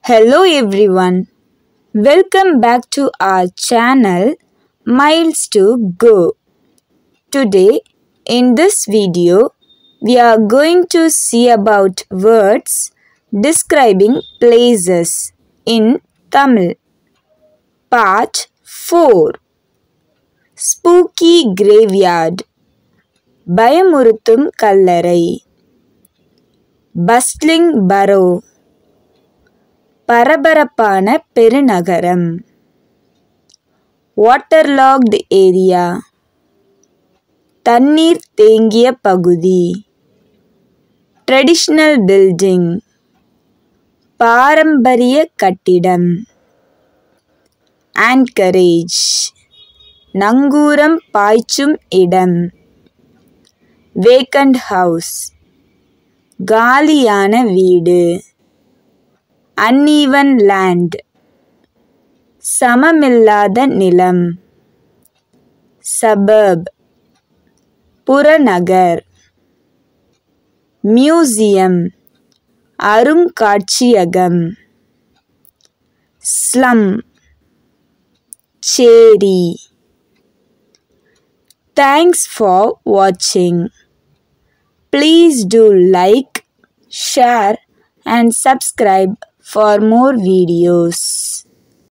Hello everyone, welcome back to our channel Miles to Go. Today in this video we are going to see about words describing places in Tamil. Part 4 Spooky Graveyard பயமுறுத்தும் கல்லறை Bustling Borough பரபரப்பான பெருநகரம் waterlogged area தண்ணீர் தேங்கிய பகுதி traditional building பாரம்பரிய கட்டிடம் anchorage நங்கூரம் பாய்ச்சும் இடம் vacant house காலியான வீடு uneven land சமமில்லாத நிலம் suburb புறநகர் museum அருங்காட்சியகம் slum சேரி. Thanks for watching. Please do like, share and subscribe for more videos.